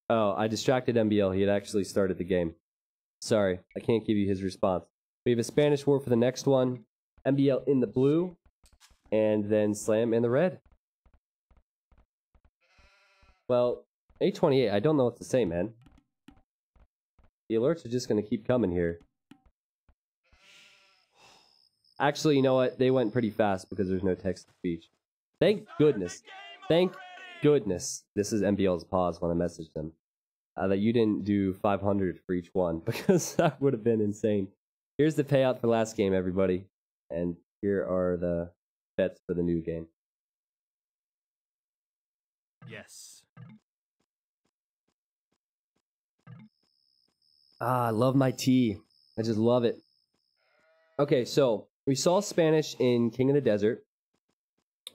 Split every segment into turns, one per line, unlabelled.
Oh, I distracted MBL. He had actually started the game. Sorry, I can't give you his response. We have a Spanish war for the next one. MBL in the blue, and then Slam in the red. Well, A28, I don't know what to say, man. The alerts are just going to keep coming here. Actually, you know what? They went pretty fast because there's no text-to-speech. Thank goodness. Thank goodness. This is MBL's pause when I messaged them. That you didn't do 500 for each one, because that would have been insane. Here's the payout for last game, everybody. And here are the bets for the new game.
Yes.
Ah, I love my tea. I just love it. Okay, so we saw Spanish in King of the Desert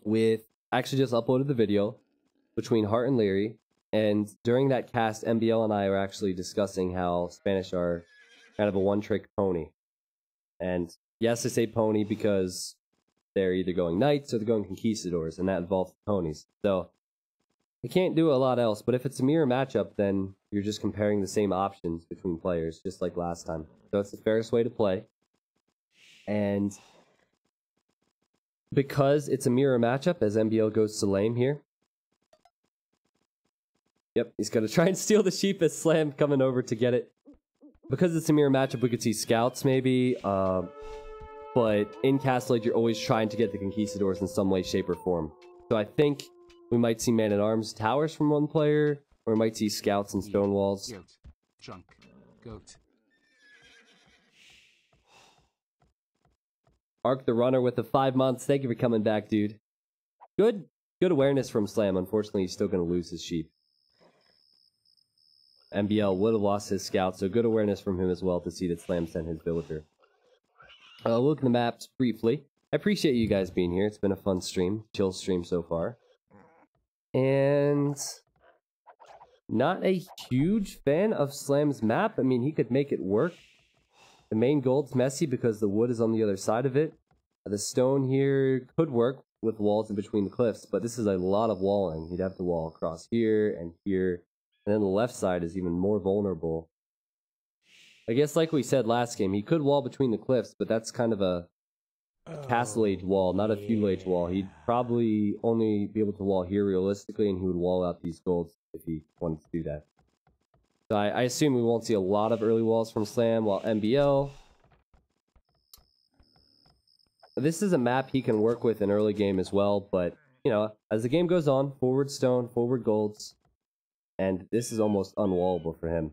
with, actually just uploaded the video between Hart and Leary. And during that cast, MBL and I were actually discussing how Spanish are kind of a one-trick pony. And yes, I say pony because they're either going knights or they're going conquistadors, and that involves ponies. So you can't do a lot else, but if it's a mirror matchup, then you're just comparing the same options between players, just like last time. So it's the fairest way to play. And because it's a mirror matchup, as MBL goes to lame here. Yep, he's going to try and steal the sheep as Slam coming over to get it. Because it's a mirror matchup, we could see scouts maybe. But in Castle Age, you're always trying to get the conquistadors in some way, shape, or form. So I think we might see man-at-arms towers from one player, or we might see scouts and stone walls.
Goat. Drunk. Goat.
Arc the Runner with the 5 months. Thank you for coming back, dude. Good awareness from Slam. Unfortunately, he's still going to lose his sheep. MBL would have lost his scout, so good awareness from him as well to see that Slam sent his villager. Look at the maps briefly. I appreciate you guys being here. It's been a fun stream. Chill stream so far. And not a huge fan of Slam's map. I mean, he could make it work. The main gold's messy because the wood is on the other side of it. The stone here could work with walls in between the cliffs, but this is a lot of walling. He'd have to wall across here and here. And then the left side is even more vulnerable. I guess like we said last game, he could wall between the cliffs, but that's kind of a Castle Age wall, not a Feudal Age wall. He'd probably only be able to wall here realistically, and he would wall out these golds if he wanted to do that. So I assume we won't see a lot of early walls from Slam, while MBL... This is a map he can work with in early game as well, but, you know, as the game goes on, forward stone, forward golds, and this is almost unwallable for him.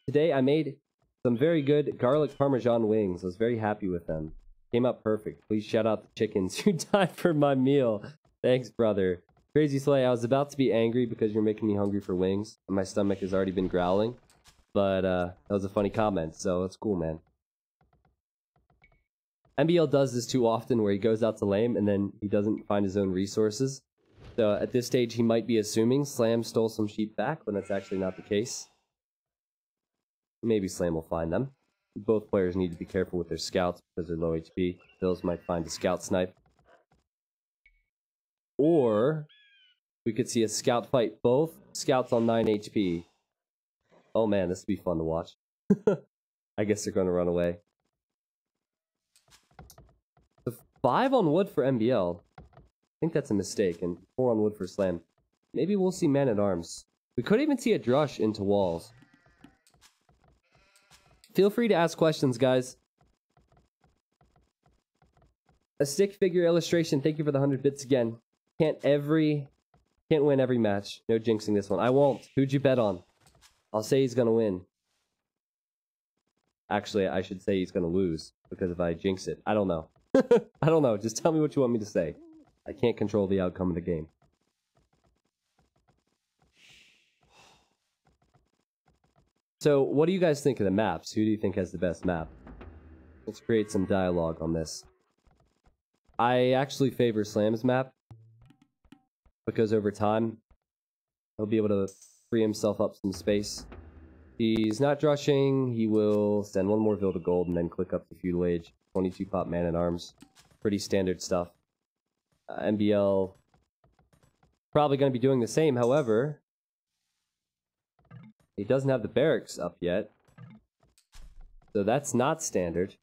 Today I made some very good garlic parmesan wings. I was very happy with them. Came out perfect. Please shout out the chickens who died for my meal. Thanks, brother. Crazy Slay, I was about to be angry because you're making me hungry for wings. And my stomach has already been growling. But that was a funny comment, so it's cool, man. MBL does this too often where he goes out to lame and then he doesn't find his own resources. So at this stage he might be assuming Slam stole some sheep back when that's actually not the case. Maybe Slam will find them. Both players need to be careful with their scouts because they're low HP. Bills might find a scout snipe. Or we could see a scout fight both scouts on 9 HP. Oh man, this would be fun to watch. I guess they're going to run away. The 5 on wood for MBL. I think that's a mistake, and 4 on wood for Slam. Maybe we'll see man-at-arms. We could even see a drush into walls. Feel free to ask questions, guys. A stick figure illustration. Thank you for the 100 bits again. Can't win every match. No jinxing this one. I won't. Who'd you bet on? I'll say he's gonna win. Actually, I should say he's gonna lose because if I jinx it, I don't know. I don't know. Just tell me what you want me to say. I can't control the outcome of the game. So, what do you guys think of the maps? Who do you think has the best map? Let's create some dialogue on this. I actually favor Slam's map because over time he'll be able to free himself up some space. He's not drushing. He will send one more Vil to gold and then click up to Feudal Age. 22 pop man-at-arms. Pretty standard stuff. MBL probably going to be doing the same. However, He doesn't have the barracks up yet. So that's not standard.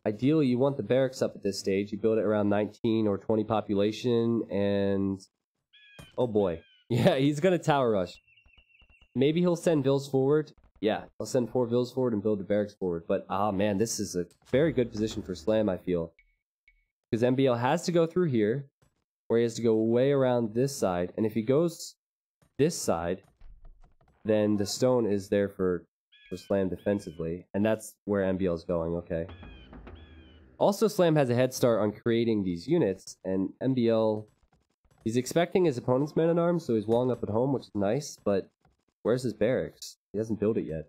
Ideally, you want the barracks up at this stage. You build it around 19 or 20 population, and... oh boy. Yeah, he's gonna tower rush. Maybe he'll send vills forward. Yeah, he'll send 4 vills forward and build the barracks forward. But, ah man, this is a very good position for Slam, I feel. Because MBL has to go through here, or he has to go way around this side. And if he goes this side, then the stone is there for Slam defensively. And that's where MBL is going, okay. Also, Slam has a head start on creating these units, and MBL, he's expecting his opponent's man-at-arms, so he's walling up at home, which is nice, but where's his barracks? He hasn't built it yet.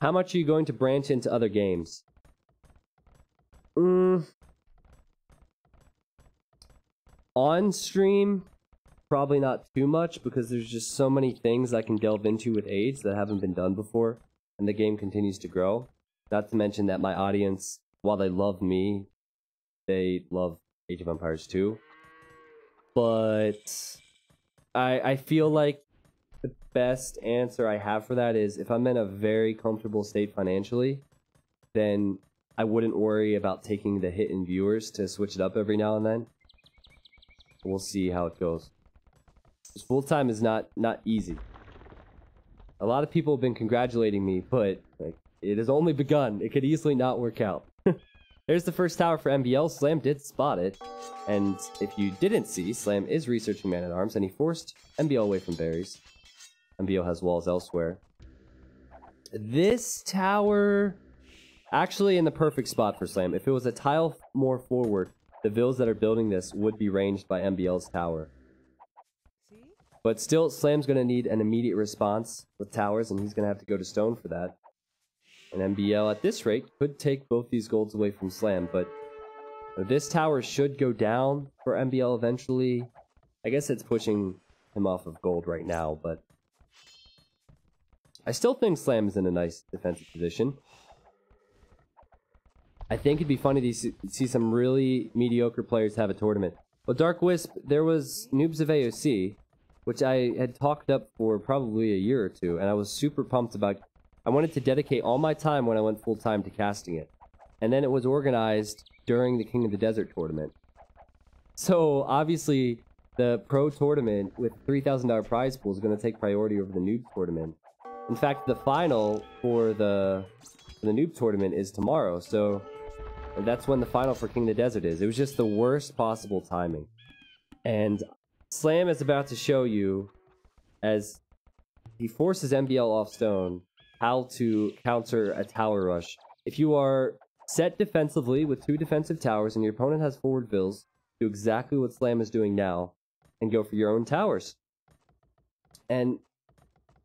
How much are you going to branch into other games? On stream, probably not too much, because there's just so many things I can delve into with aids that haven't been done before, and the game continues to grow. Not to mention that my audience, while they love me, they love Age of Empires 2. But I feel like the best answer I have for that is if I'm in a very comfortable state financially, then I wouldn't worry about taking the hit in viewers to switch it up every now and then. We'll see how it goes. Full-time is not easy. A lot of people have been congratulating me, but like, it has only begun. It could easily not work out. There's the first tower for MBL. Slam did spot it. And if you didn't see, Slam is researching man-at-arms, and he forced MBL away from berries. MBL has walls elsewhere. This tower... actually in the perfect spot for Slam. If it was a tile more forward, the vills that are building this would be ranged by MBL's tower. But still, Slam's going to need an immediate response with towers, and he's going to have to go to stone for that. And MBL, at this rate, could take both these golds away from Slam, but this tower should go down for MBL eventually. I guess it's pushing him off of gold right now, but I still think Slam is in a nice defensive position. I think it'd be funny to see some really mediocre players have a tournament. Well, Dark Wisp, there was Noobs of AOC, which I had talked up for probably a year or two, and I was super pumped about. I wanted to dedicate all my time when I went full-time to casting it. And then it was organized during the King of the Desert tournament. So, obviously, the pro tournament with $3,000 prize pool is going to take priority over the noob tournament. In fact, the final for the noob tournament is tomorrow, so that's when the final for King of the Desert is. It was just the worst possible timing. And Slam is about to show you, as he forces MBL off stone, how to counter a tower rush. If you are set defensively with 2 defensive towers and your opponent has forward vills, do exactly what Slam is doing now and go for your own towers. And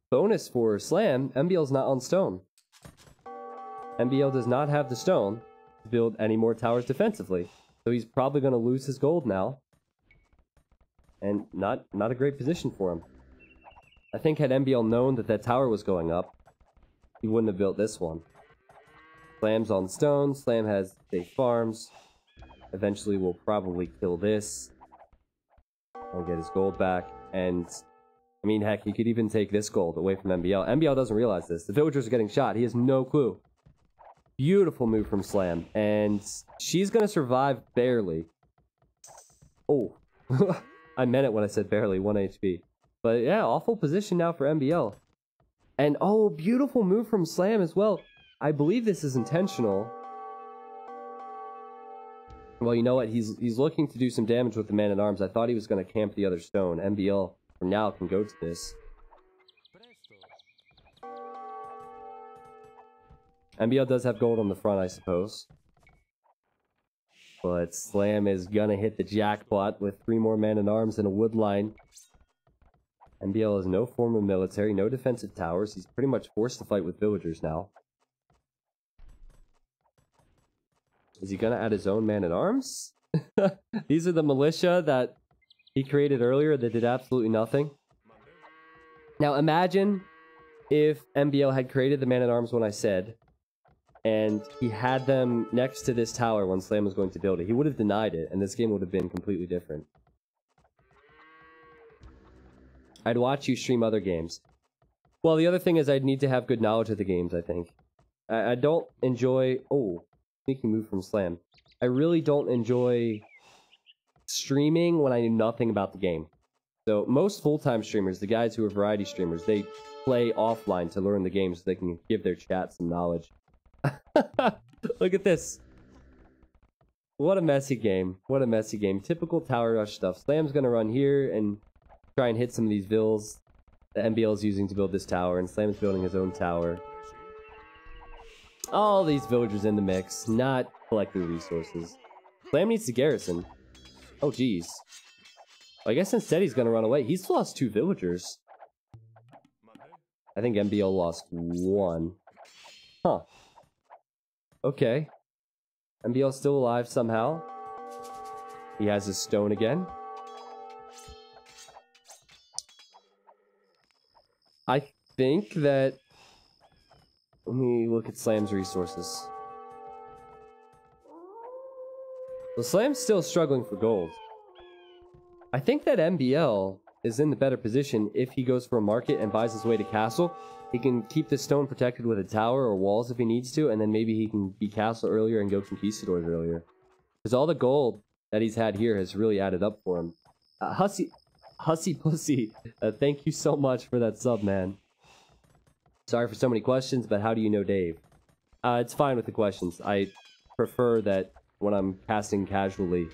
bonus for Slam, MBL's not on stone. MBL does not have the stone to build any more towers defensively. So he's probably going to lose his gold now. And not a great position for him. I think had MBL known that that tower was going up, he wouldn't have built this one. Slam's on stone. Slam has safe farms. Eventually we'll probably kill this and get his gold back. And, I mean, heck, he could even take this gold away from MBL. MBL doesn't realize this. The villagers are getting shot. He has no clue. Beautiful move from Slam. And she's going to survive barely. Oh. I meant it when I said barely. 1 HP. But yeah, awful position now for MBL. And oh, beautiful move from Slam as well. I believe this is intentional. Well, you know what? He's looking to do some damage with the man-at-arms. I thought he was going to camp the other stone. MBL, for now, can go to this. MBL does have gold on the front, I suppose. But Slam is going to hit the jackpot with 3 more man-at-arms and a wood line. MBL has no form of military, no defensive towers. He's pretty much forced to fight with villagers now. Is he gonna add his own man-at-arms? These are the militia that he created earlier that did absolutely nothing. Now imagine if MBL had created the man-at-arms when I said, and he had them next to this tower when Slam was going to build it. He would have denied it, and this game would have been completely different. I'd watch you stream other games. Well, the other thing is I'd need to have good knowledge of the games, I think. I don't enjoy... Oh, sneaky move from Slam. I really don't enjoy streaming when I knew nothing about the game. So most full-time streamers, the guys who are variety streamers, they play offline to learn the game so they can give their chat some knowledge. Look at this. What a messy game. What a messy game. Typical tower rush stuff. Slam's gonna run here and try and hit some of these vills that MBL is using to build this tower, and Slam's building his own tower. All these villagers in the mix, not collecting resources. Slam needs to garrison. Oh, geez. I guess instead he's gonna run away. He's lost 2 villagers. I think MBL lost 1. Huh. Okay. MBL's still alive somehow. He has his stone again. I think that... Let me look at Slam's resources. Well, Slam's still struggling for gold. I think that MBL is in the better position if he goes for a market and buys his way to castle. He can keep the stone protected with a tower or walls if he needs to, and then maybe he can be castle earlier and go conquistadors earlier. Because all the gold that he's had here has really added up for him. Hussy Pussy, thank you so much for that sub, man. Sorry for so many questions, but how do you know Dave? It's fine with the questions. I prefer that when I'm casting casually,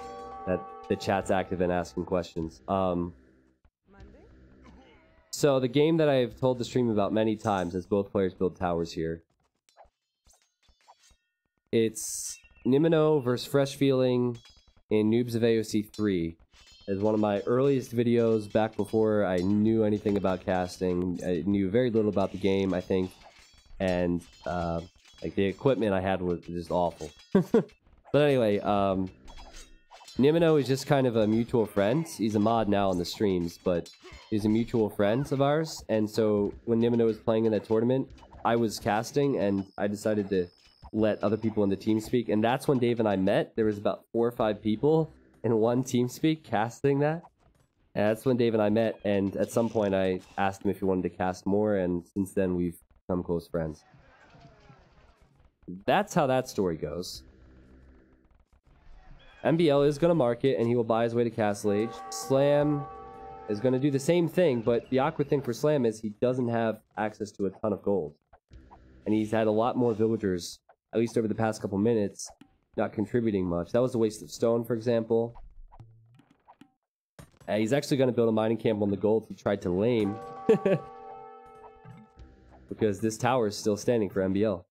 that the chat's active and asking questions. So the game that I've told the stream about many times as both players build towers here. It's Nimino versus Fresh Feeling in Noobs of AOC 3. It's one of my earliest videos back before I knew anything about casting. I knew very little about the game, I think. And like the equipment I had was just awful. But anyway, Nimino is just kind of a mutual friend. He's a mod now on the streams, but he's a mutual friend of ours. And so when Nimino was playing in that tournament, I was casting, and I decided to let other people in the team speak. And that's when Dave and I met. There was about 4 or 5 people in one team speak casting that. And that's when Dave and I met. And at some point, I asked him if he wanted to cast more, and since then we've become close friends. That's how that story goes. MBL is going to market, and he will buy his way to Castle Age. Slam is going to do the same thing, but the awkward thing for Slam is he doesn't have access to a ton of gold. And he's had a lot more villagers, at least over the past couple minutes, not contributing much. That was a waste of stone, for example. He's actually going to build a mining camp on the gold he tried to lame. Because this tower is still standing for MBL.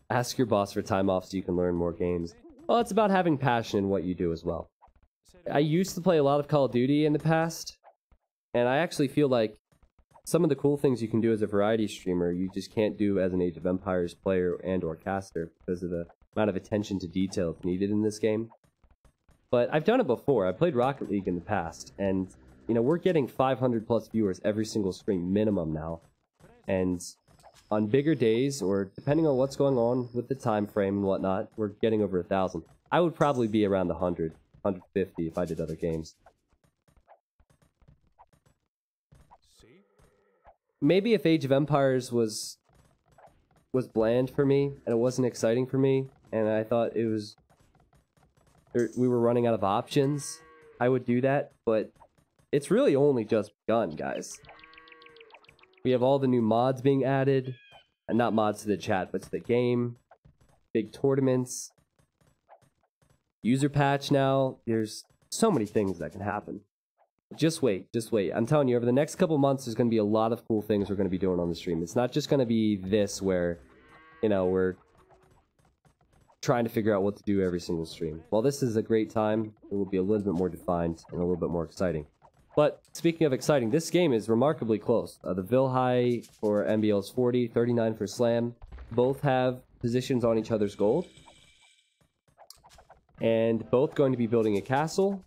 Ask your boss for time off so you can learn more games. Well, it's about having passion in what you do as well. I used to play a lot of Call of Duty in the past, and I actually feel like some of the cool things you can do as a variety streamer, you just can't do as an Age of Empires player and or caster because of the amount of attention to detail needed in this game. But I've done it before. I played Rocket League in the past, and you know, we're getting 500 plus viewers every single stream minimum now. And on bigger days, or depending on what's going on with the time frame and whatnot, we're getting over 1,000. I would probably be around 100, 150 if I did other games. Maybe if Age of Empires was bland for me, and it wasn't exciting for me, and I thought it was... we were running out of options, I would do that, but it's really only just begun, guys. We have all the new mods being added, and not mods to the chat, but to the game. Big tournaments. User patch now. There's so many things that can happen. Just wait, just wait. I'm telling you, over the next couple months, there's going to be a lot of cool things we're going to be doing on the stream. It's not just going to be this where, you know, we're trying to figure out what to do every single stream. While this is a great time, it will be a little bit more defined and a little bit more exciting. But speaking of exciting, this game is remarkably close. The Vil high for MBL is 40, 39 for Slam. Both have positions on each other's gold. And both going to be building a castle.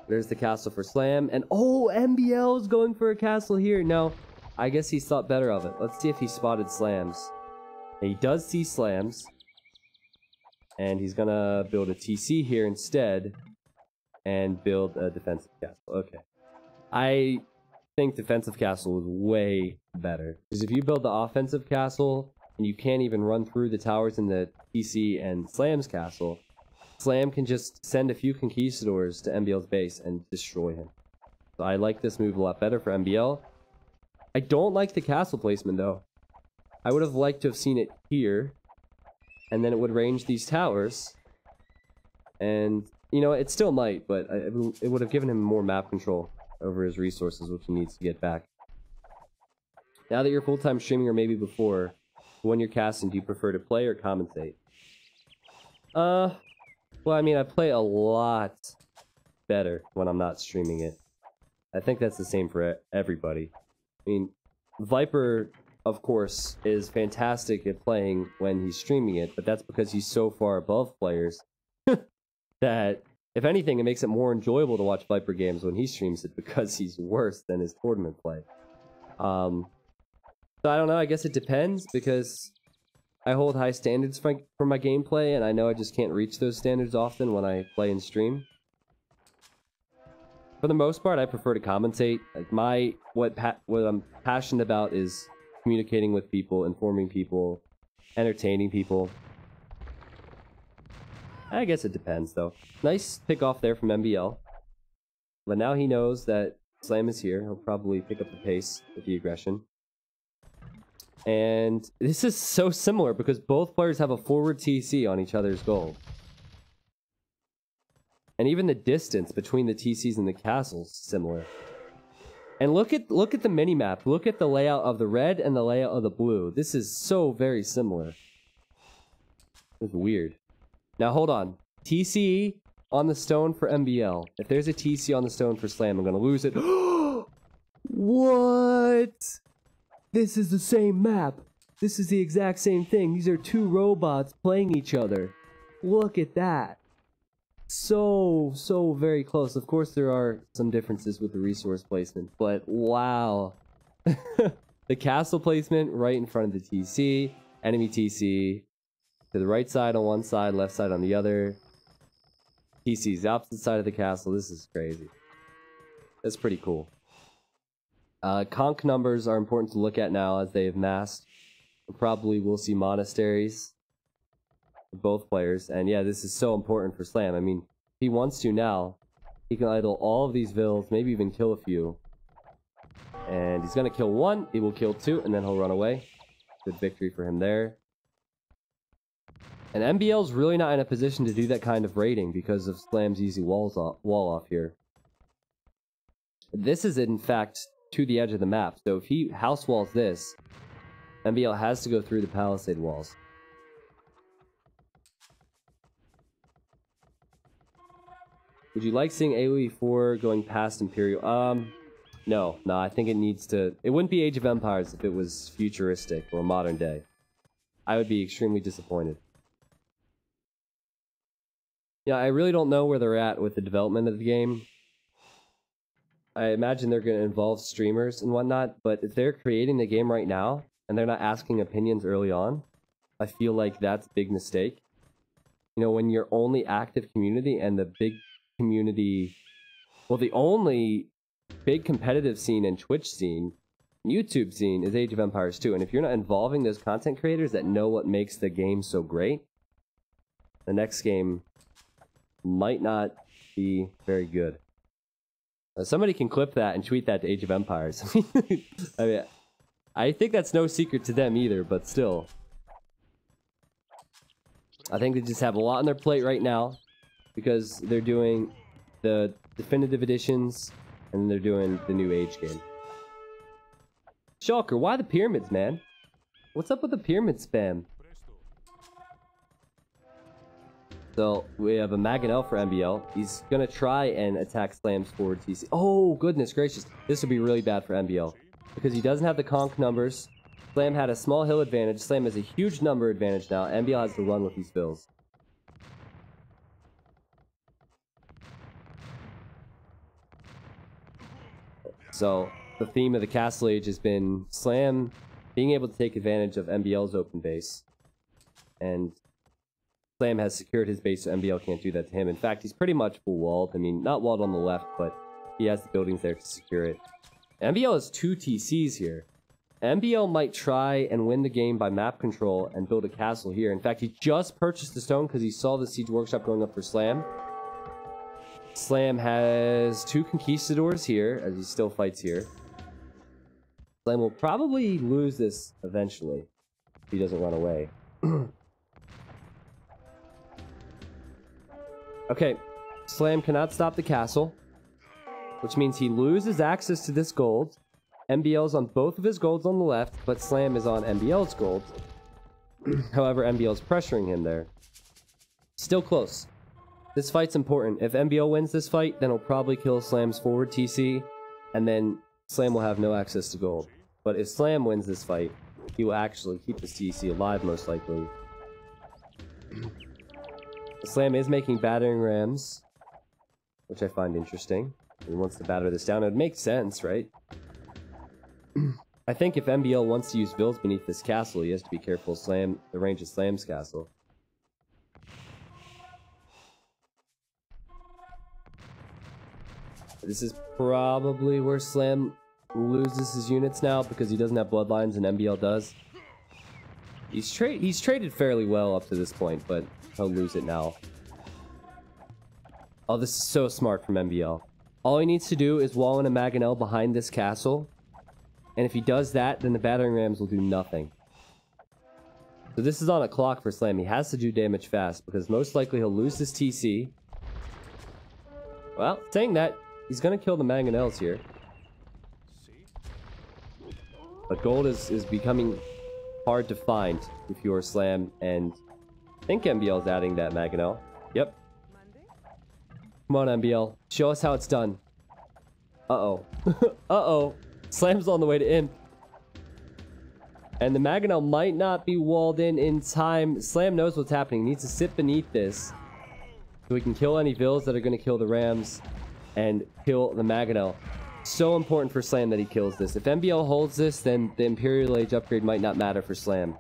There's the castle for Slam. And oh, MBL is going for a castle here. No, I guess he's thought better of it. Let's see if he spotted Slams. And he does see Slams. And he's gonna build a TC here instead. and build a defensive castle. Okay. I think defensive castle is way better. Because if you build the offensive castle, and you can't even run through the towers in the TC and Slam's castle, Slam can just send a few conquistadors to MBL's base and destroy him. So I like this move a lot better for MBL. I don't like the castle placement, though. I would have liked to have seen it here, and then it would range these towers. And, you know, it still might, but it would have given him more map control over his resources, which he needs to get back. Now that you're full-time streaming, or maybe before, when you're casting, do you prefer to play or commentate? Well, I mean, I play a lot better when I'm not streaming it. I think that's the same for everybody. I mean, Viper, of course, is fantastic at playing when he's streaming it, but that's because he's so far above players that, if anything, it makes it more enjoyable to watch Viper games when he streams it because he's worse than his tournament play. So I don't know, I guess it depends, because I hold high standards for my gameplay, and I know I just can't reach those standards often when I play and stream. For the most part, I prefer to commentate. Like what I'm passionate about is communicating with people, informing people, entertaining people. I guess it depends, though. Nice pick off there from MBL. But now he knows that Slam is here. He'll probably pick up the pace with the aggression. And this is so similar because both players have a forward TC on each other's goal. And even the distance between the TCs and the castles is similar. And look at the mini-map. Look at the layout of the red and the layout of the blue. This is so very similar. It's weird. Now hold on. TC on the stone for MBL. If there's a TC on the stone for Slam, I'm gonna lose it. What? This is the same map. This is the exact same thing. These are two robots playing each other. Look at that. So very close. Of course, there are some differences with the resource placement, but wow. The castle placement right in front of the TC. Enemy TC to the right side on one side, left side on the other. TC's the opposite side of the castle. This is crazy. That's pretty cool. Conch numbers are important to look at now as they have massed. Probably will see monasteries for both players. And yeah, this is so important for Slam. I mean, if he wants to now, he can idle all of these villas, maybe even kill a few. And he's going to kill one, he will kill two, and then he'll run away. Good victory for him there. And MBL's really not in a position to do that kind of raiding because of Slam's easy wall off here. This is, in fact, to the edge of the map. So if he house walls this, MBL has to go through the palisade walls. Would you like seeing AoE 4 going past Imperial? No, I think it needs to... It wouldn't be Age of Empires if it was futuristic or modern day. I would be extremely disappointed. Yeah, I really don't know where they're at with the development of the game. I imagine they're going to involve streamers and whatnot, but if they're creating the game right now, and they're not asking opinions early on, I feel like that's a big mistake. You know, when your only active community and the big community... Well, the only big competitive scene and Twitch scene, YouTube scene, is Age of Empires 2. And if you're not involving those content creators that know what makes the game so great, the next game might not be very good. Somebody can clip that and tweet that to Age of Empires. I mean, I think that's no secret to them either, but still. I think they just have a lot on their plate right now because they're doing the definitive editions and they're doing the new Age game. Shulker, why the pyramids, man? What's up with the pyramid spam? So, we have a Maganel for MBL. He's gonna try and attack Slam's forward TC. Oh, goodness gracious. This would be really bad for MBL. Because he doesn't have the conch numbers. Slam had a small hill advantage. Slam has a huge number advantage now. MBL has to run with these fills. So, the theme of the Castle Age has been Slam being able to take advantage of MBL's open base. And Slam has secured his base, so MBL can't do that to him. In fact, he's pretty much full walled. I mean, not walled on the left, but he has the buildings there to secure it. MBL has 2 TCs here. MBL might try and win the game by map control and build a castle here. In fact, he just purchased the stone because he saw the Siege Workshop going up for Slam. Slam has 2 Conquistadors here, as he still fights here. Slam will probably lose this eventually if he doesn't run away. Okay, Slam cannot stop the castle, which means he loses access to this gold. MBL's on both of his golds on the left, but Slam is on MBL's gold. However, MBL's pressuring him there. Still close. This fight's important. If MBL wins this fight, then he'll probably kill Slam's forward TC, and then Slam will have no access to gold. But if Slam wins this fight, he will actually keep his TC alive, most likely. Slam is making battering rams, which I find interesting. He wants to batter this down. It would make sense, right? I think if MBL wants to use vills beneath this castle, he has to be careful the range of Slam's castle. This is probably where Slam loses his units now because he doesn't have bloodlines and MBL does. He's traded fairly well up to this point, but he'll lose it now. Oh, this is so smart from MBL. All he needs to do is wall in a Mangonel behind this castle. And if he does that, then the battering rams will do nothing. So this is on a clock for Slam. He has to do damage fast because most likely he'll lose this TC. Well, saying that, he's going to kill the Mangonels here. But gold is becoming hard to find if you're Slam, and I think MBL is adding that Mangonel. Yep. Come on, MBL. Show us how it's done. Uh-oh. Uh-oh. Slam's on the way to Imp. And the Mangonel might not be walled in time. Slam knows what's happening. He needs to sit beneath this so he can kill any vills that are going to kill the rams and kill the Mangonel. So important for Slam that he kills this. If MBL holds this, then the Imperial Age upgrade might not matter for Slam.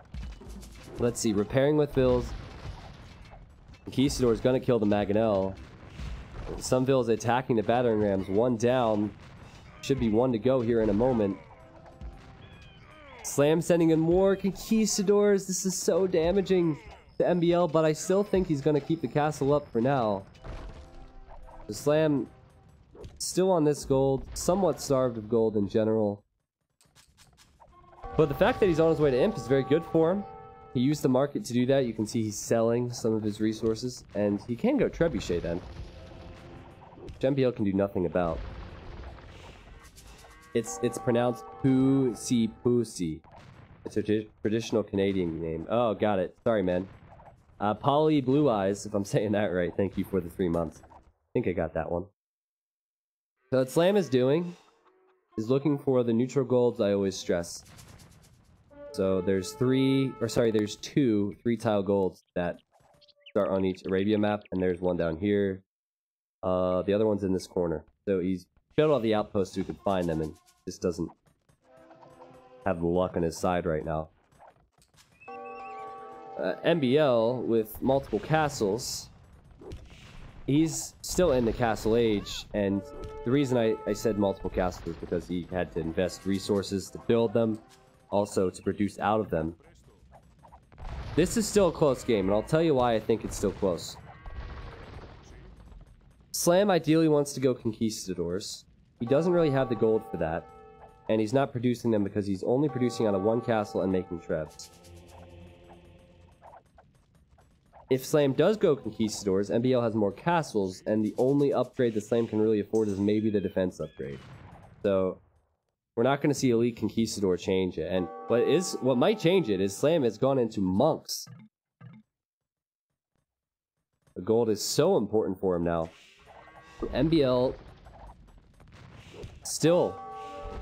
Let's see. Repairing with vills. Conquistador is going to kill the Mangonel. Some vills attacking the battering rams. 1 down. Should be 1 to go here in a moment. Slam sending in more Conquistadors. This is so damaging to MBL, but I still think he's going to keep the castle up for now. The Slam still on this gold, somewhat starved of gold in general. But the fact that he's on his way to Imp is very good for him. He used the market to do that. You can see he's selling some of his resources, and he can go Trebuchet then, which MBL can do nothing about. It's pronounced Pussy Pussy. It's a traditional Canadian name. Oh, got it. Sorry, man. Polly Blue Eyes, if I'm saying that right. Thank you for the 3 months. I think I got that one. So what Slam is doing is looking for the neutral golds I always stress. So there's 2 3-tile golds that start on each Arabia map, and there's one down here. The other one's in this corner. So he's built all the outposts so he could find them, and just doesn't have the luck on his side right now. MBL with multiple castles. He's still in the castle age, and the reason I said multiple castles is because he had to invest resources to build them, also to produce out of them. This is still a close game, and I'll tell you why I think it's still close. Slam ideally wants to go Conquistadors. He doesn't really have the gold for that, and he's not producing them because he's only producing out of 1 castle and making trebs. If Slam does go Conquistadors, MBL has more castles, and the only upgrade that Slam can really afford is maybe the defense upgrade. So we're not going to see Elite Conquistador change it. And what might change it is Slam has gone into monks. The gold is so important for him now. MBL still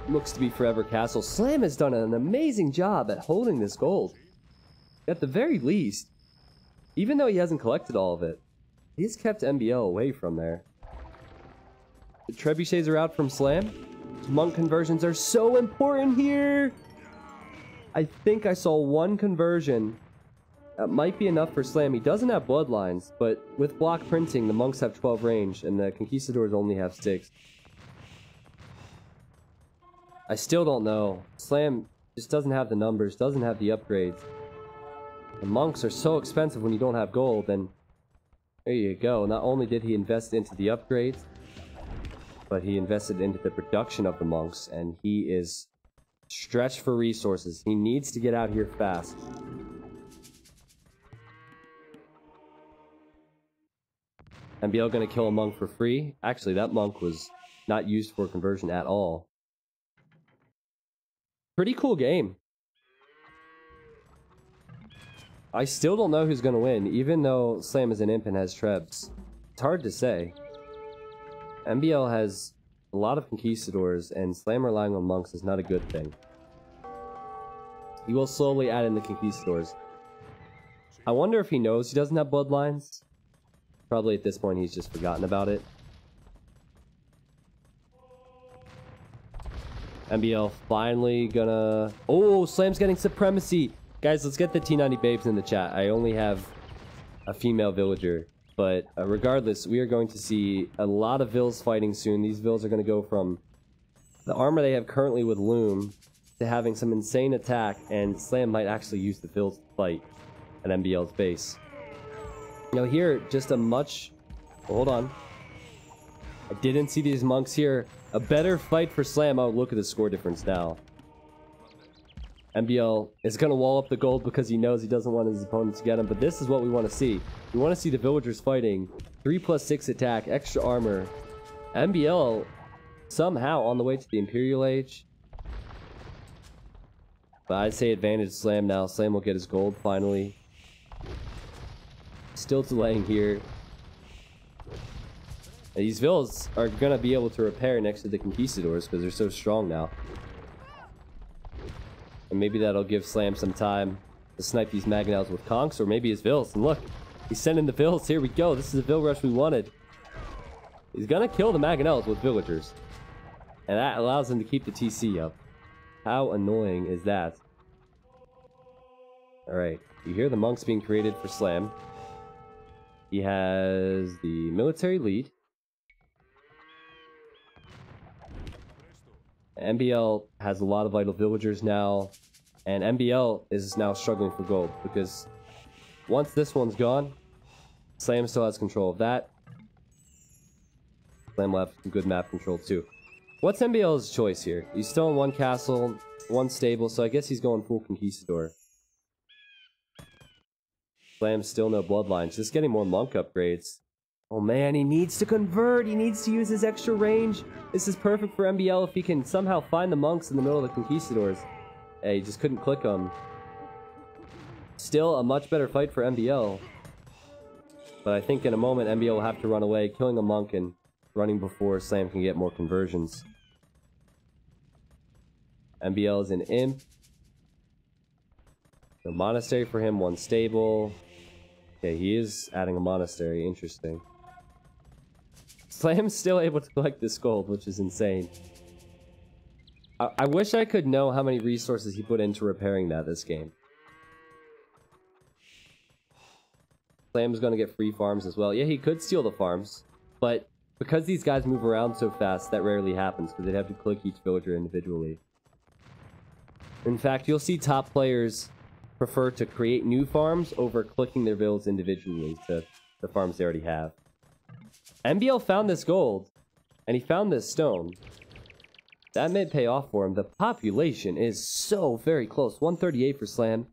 looks to be forever castle. Slam has done an amazing job at holding this gold. At the very least, even though he hasn't collected all of it, he's kept MBL away from there. The trebuchets are out from Slam. Monk conversions are so important here. I think I saw 1 conversion That might be enough for Slam. He doesn't have bloodlines, but with block printing, the monks have 12 range, and the conquistadors only have 6. I still don't know. Slam just doesn't have the numbers, doesn't have the upgrades. The monks are so expensive when you don't have gold, and there you go. Not only did he invest into the upgrades, but he invested into the production of the monks, and he is stretched for resources. He needs to get out here fast. MBL gonna kill a monk for free? Actually, that monk was not used for conversion at all. Pretty cool game. I still don't know who's gonna win, even though Slam is an imp and has trebs. It's hard to say. MBL has a lot of conquistadors, and Slam relying on monks is not a good thing. He will slowly add in the conquistadors. I wonder if he knows he doesn't have bloodlines. Probably at this point he's just forgotten about it. MBL finally gonna... Oh, Slam's getting supremacy! Guys, let's get the T90 babes in the chat. I only have a female villager. But regardless, we are going to see a lot of vills fighting soon. These vills are going to go from the armor they have currently with Loom to having some insane attack, and Slam might actually use the vills to fight at MBL's base. Now here, just a much... Hold on. I didn't see these monks here. A better fight for Slam. Oh, look at the score difference now. MBL is going to wall up the gold because he knows he doesn't want his opponent to get him, but this is what we want to see. We want to see the villagers fighting. 3+6 attack, extra armor. MBL somehow on the way to the Imperial Age. But I'd say advantage Slam now. Slam will get his gold finally. Still delaying here. These villas are going to be able to repair next to the conquistadors because they're so strong now. And maybe that'll give Slam some time to snipe these Magnels with conks, or maybe his vills. And look, he's sending the vills. Here we go. This is the vill rush we wanted. He's gonna kill the Magnels with villagers. And that allows him to keep the TC up. How annoying is that? Alright, you hear the monks being created for Slam. He has the military lead. MBL has a lot of vital villagers now, and MBL is now struggling for gold because once this one's gone, Slam still has control of that. Slam will have some good map control too. What's MBL's choice here? He's still in one castle, one stable, so I guess he's going full conquistador. Slam's still no bloodlines, just getting more monk upgrades. Oh man, he needs to convert! He needs to use his extra range! This is perfect for MBL if he can somehow find the monks in the middle of the conquistadors. Hey, he just couldn't click them. Still a much better fight for MBL. But I think in a moment MBL will have to run away, killing a monk and running before Slam can get more conversions. MBL is an imp. No monastery for him, one stable. Okay, he is adding a monastery, interesting. Slam's still able to collect this gold, which is insane. I wish I could know how many resources he put into repairing that this game. Slam's gonna get free farms as well. Yeah, he could steal the farms, but because these guys move around so fast, that rarely happens, because they'd have to click each villager individually. In fact, you'll see top players prefer to create new farms over clicking their villas individually to the farms they already have. MBL found this gold, and he found this stone. That may pay off for him. The population is so very close. 138 for Slam,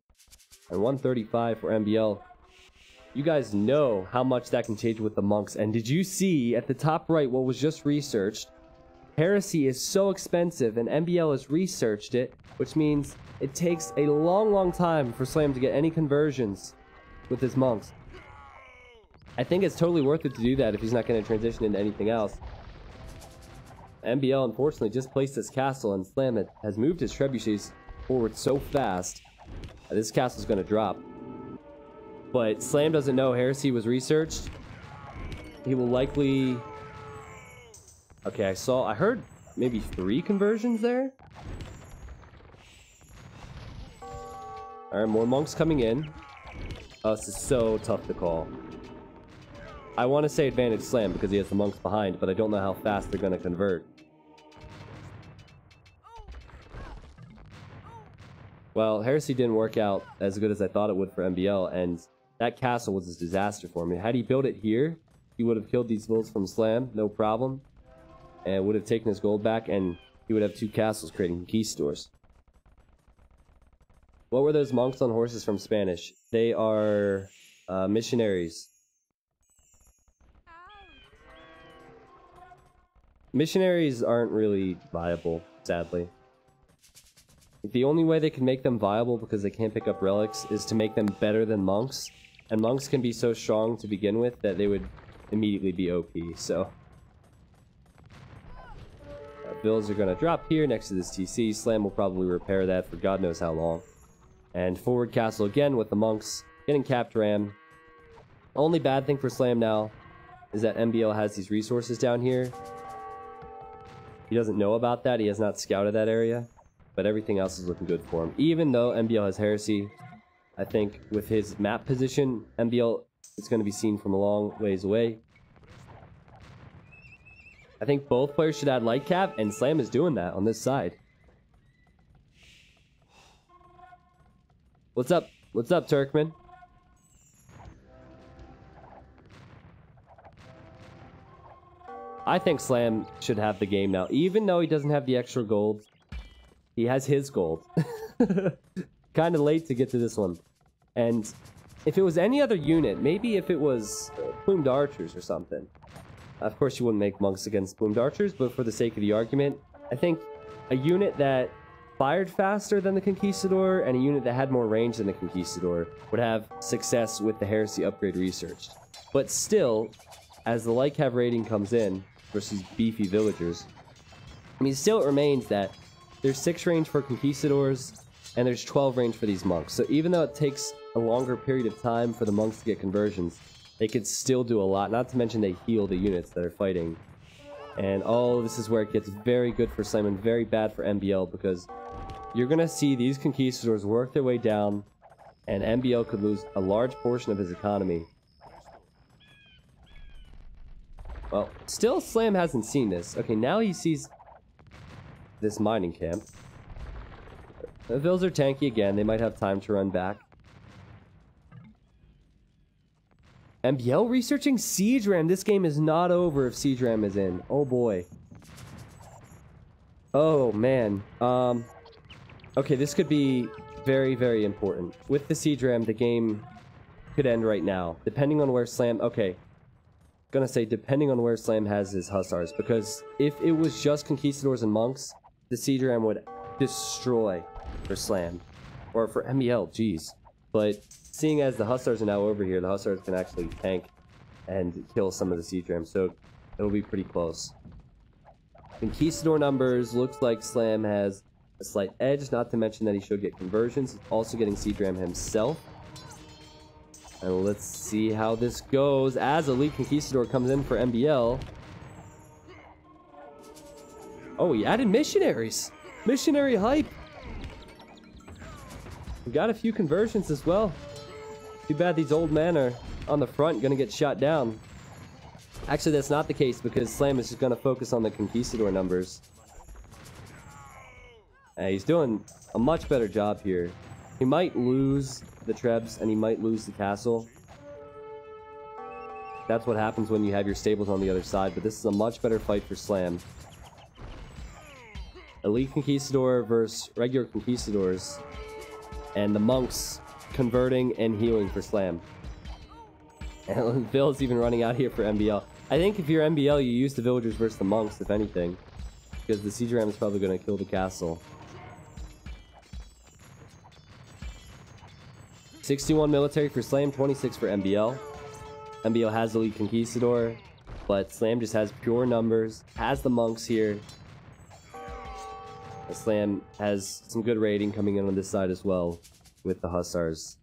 and 135 for MBL. You guys know how much that can change with the monks. And did you see at the top right what was just researched? Heresy is so expensive, and MBL has researched it, which means it takes a long time for Slam to get any conversions with his monks. I think it's totally worth it to do that if he's not going to transition into anything else. MBL unfortunately just placed this castle, and Slam has moved his trebuchets forward so fast that this castle's going to drop. But Slam doesn't know Heresy was researched. He will likely... Okay, I heard maybe 3 conversions there. Alright, more monks coming in. Oh, this is so tough to call. I want to say advantage Slam because he has the monks behind, but I don't know how fast they're going to convert. Well, Heresy didn't work out as good as I thought it would for MBL, and that castle was a disaster for me. Had he built it here, he would have killed these wolves from Slam, no problem, and would have taken his gold back, and he would have 2 castles creating conquistadors. What were those monks on horses from Spanish? They are missionaries. Missionaries aren't really viable, sadly. The only way they can make them viable because they can't pick up relics is to make them better than monks. And monks can be so strong to begin with that they would immediately be OP, so... Bills are going to drop here next to this TC. Slam will probably repair that for God knows how long. And forward castle again with the monks getting capped ram. Only bad thing for Slam now is that MBL has these resources down here. He doesn't know about that. He has not scouted that area. But everything else is looking good for him. Even though MBL has Heresy, I think with his map position, MBL is going to be seen from a long ways away. I think both players should add light cap, and Slam is doing that on this side. What's up? What's up, Turkman? I think Slam should have the game now. Even though he doesn't have the extra gold, he has his gold. Kind of late to get to this one. And if it was any other unit, maybe if it was plumed archers or something. Of course you wouldn't make monks against plumed archers, but for the sake of the argument, I think a unit that fired faster than the Conquistador and a unit that had more range than the Conquistador would have success with the Heresy upgrade researched. But still, as the light cap rating comes in versus beefy villagers, I mean, still it remains that there's 6 range for Conquistadors and there's 12 range for these monks. So even though it takes a longer period of time for the monks to get conversions, they could still do a lot, not to mention they heal the units that are fighting. And oh, this is where it gets very good for Slam and very bad for MBL, because you're going to see these Conquistadors work their way down, and MBL could lose a large portion of his economy. Well, still Slam hasn't seen this. Okay, now he sees this mining camp. The Vills are tanky again. They might have time to run back. MBL researching Siege Ram. This game is not over if Siege Ram is in. Oh boy. Oh man. Okay, this could be very, very important. With the Siege Ram, the game could end right now. Depending on where Slam... Okay. Gonna say depending on where Slam has his Hussars. Because if it was just Conquistadors and Monks, the Siege Ram would destroy for Slam. Or for MBL, jeez. But seeing as the Hussars are now over here, the Hussars can actually tank and kill some of the Siege Rams, so it'll be pretty close. Conquistador numbers, looks like Slam has a slight edge, not to mention that he should get conversions. He's also getting Siege Ram himself. And let's see how this goes as Elite Conquistador comes in for MBL. Oh, he added missionaries. Missionary hype. We got a few conversions as well. Too bad these old men are on the front gonna get shot down. Actually, that's not the case because Slam is just gonna focus on the Conquistador numbers. He's doing a much better job here. He might lose the Trebs and he might lose the castle. That's what happens when you have your stables on the other side, but this is a much better fight for Slam. Elite Conquistador versus regular Conquistadors. And the monks converting and healing for Slam. And Bill's even running out here for MBL. I think if you're MBL, you use the villagers versus the monks, if anything. Because the Siege Ram is probably going to kill the castle. 61 military for Slam, 26 for MBL. MBL has the Elite Conquistador, but Slam just has pure numbers, has the monks here. Slam has some good rating coming in on this side as well with the Hussars.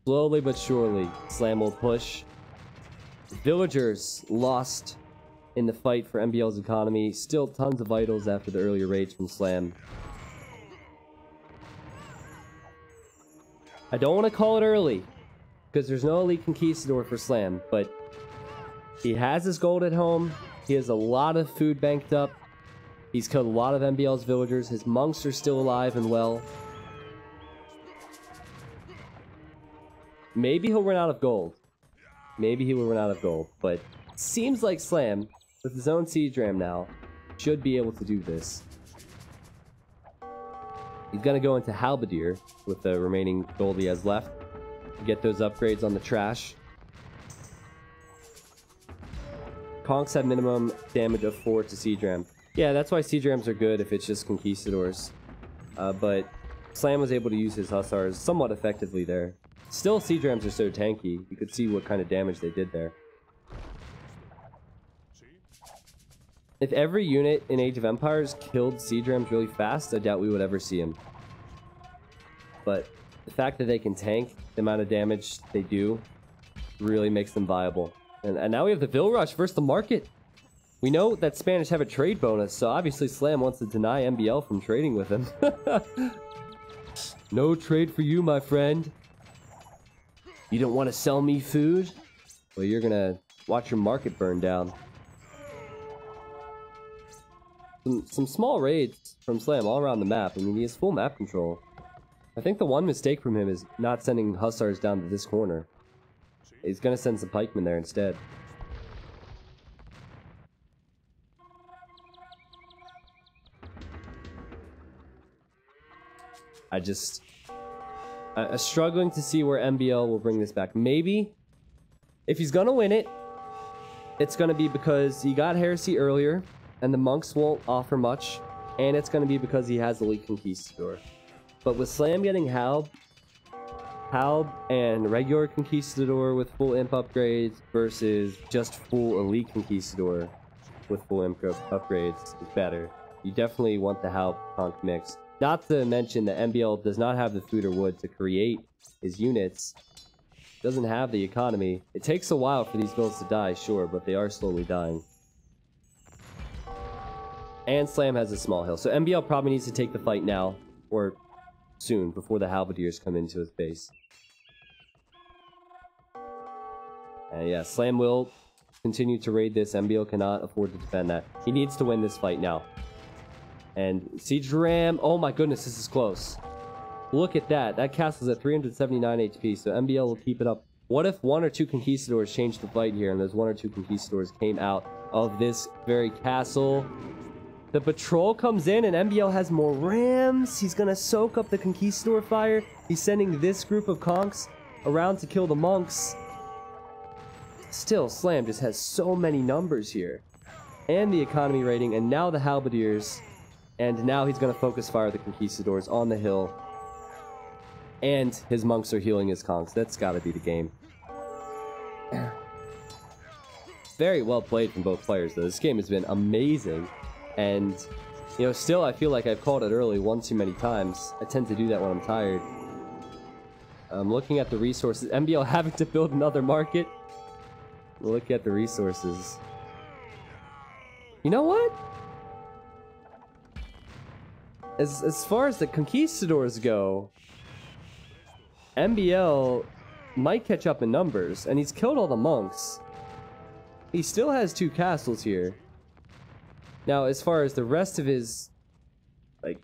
Slowly but surely, Slam will push. Villagers lost in the fight for MBL's economy. Still tons of vitals after the earlier raids from Slam. I don't want to call it early, because there's no elite conquistador for Slam, but he has his gold at home. He has a lot of food banked up. He's killed a lot of MBL's villagers. His monks are still alive and well. Maybe he'll run out of gold. Maybe he will run out of gold, but it seems like Slam, with his own siege ram now, should be able to do this. He's gonna go into Halberdier with the remaining gold he has left. Get those upgrades on the trash. Conks have minimum damage of 4 to siege ram. Yeah, that's why siege rams are good if it's just conquistadors. But Slam was able to use his hussars somewhat effectively there. Still, siege rams are so tanky. You could see what kind of damage they did there. If every unit in Age of Empires killed siege rams really fast, I doubt we would ever see them. But the fact that they can tank the amount of damage they do really makes them viable. And now we have the Vill Rush versus the market. We know that Spanish have a trade bonus, so obviously Slam wants to deny MBL from trading with him. No trade for you, my friend. You don't want to sell me food? Well, you're gonna watch your market burn down. Some small raids from Slam all around the map. I mean, he has full map control. I think the one mistake from him is not sending hussars down to this corner. He's gonna send some pikemen there instead. I'm struggling to see where MBL will bring this back. Maybe, if he's gonna win it, it's gonna be because he got Heresy earlier, and the monks won't offer much, and it's gonna be because he has Elite Conquistador. But with Slam getting Halb and regular Conquistador with full imp upgrades versus just full Elite Conquistador with full imp upgrades is better. You definitely want the Halb Conk mix. Not to mention that MBL does not have the food or wood to create his units. Doesn't have the economy. It takes a while for these builds to die, sure, but they are slowly dying. And Slam has a small hill, so MBL probably needs to take the fight now, or soon, before the Halberdiers come into his base. And yeah, Slam will continue to raid this. MBL cannot afford to defend that. He needs to win this fight now. And Siege Ram, oh my goodness, this is close. Look at that. That castle's at 379 HP, so MBL will keep it up. What if 1 or 2 conquistadors changed the fight here, and those 1 or 2 conquistadors came out of this very castle? The patrol comes in, and MBL has more rams. He's gonna soak up the conquistador fire. He's sending this group of conks around to kill the monks. Still, Slam just has so many numbers here. And the economy rating, and now the Halberdiers. And now he's gonna focus fire the conquistadors on the hill. And his monks are healing his conks. That's gotta be the game. Very well played from both players, though. This game has been amazing. And, you know, still I feel like I've called it early one too many times. I tend to do that when I'm tired. Looking at the resources. MBL having to build another market. Look at the resources. You know what? As far as the conquistadors go, MBL might catch up in numbers, and he's killed all the monks. He still has 2 castles here. Now, as far as the rest of his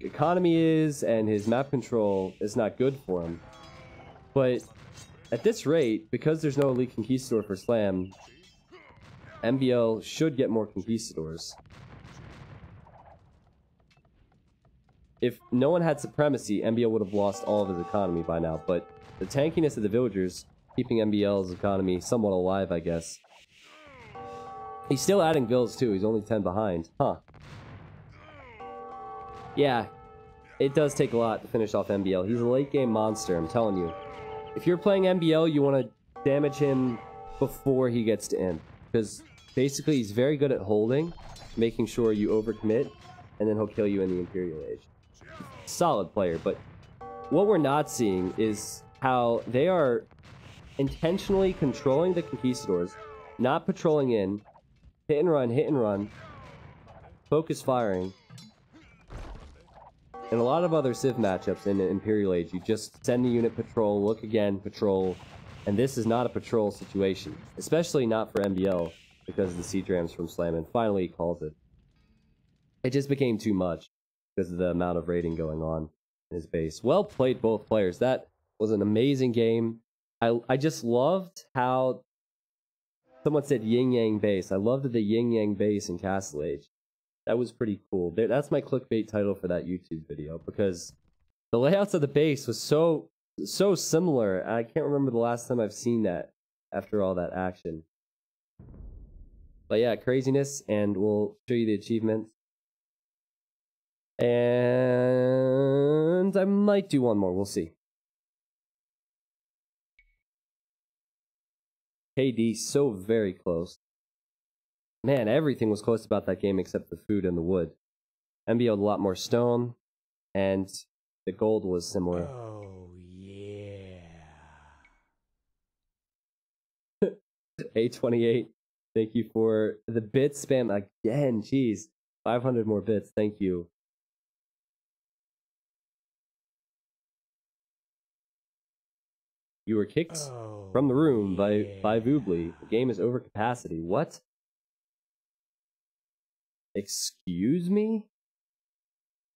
economy is, and his map control is not good for him. But at this rate, because there's no elite conquistador for Slam, MBL should get more conquistadors. If no one had supremacy, MBL would have lost all of his economy by now, but the tankiness of the villagers keeping MBL's economy somewhat alive, I guess. He's still adding vills too, he's only 10 behind. Huh. Yeah, it does take a lot to finish off MBL. He's a late game monster, I'm telling you. If you're playing MBL, you want to damage him before he gets to imp. Because basically he's very good at holding, making sure you overcommit, and then he'll kill you in the Imperial Age. Solid player, but what we're not seeing is how they are intentionally controlling the conquistadors, not patrolling in, hit and run, focus firing. In a lot of other Civ matchups in the Imperial Age, you just send the unit patrol, look again, patrol, And this is not a patrol situation, especially not for MBL because of the siege rams from Slam, and finally he calls it. It just became too much because of the amount of raiding going on in his base. Well played, both players. That was an amazing game. I just loved how someone said yin yang base. I loved the yin yang base in Castle Age. That was pretty cool. That's my clickbait title for that YouTube video, because the layouts of the base was so similar. I can't remember the last time I've seen that after all that action. But yeah, craziness, and we'll show you the achievements. And I might do one more, we'll see. KD so very close. Man, everything was close about that game except the food and the wood. MBL had a lot more stone, and the gold was similar.
Oh, yeah.
A28, thank you for the bit spam again. Jeez, 500 more bits. Thank you. You were kicked from the room by Voobly. The game is over capacity. What? Excuse me?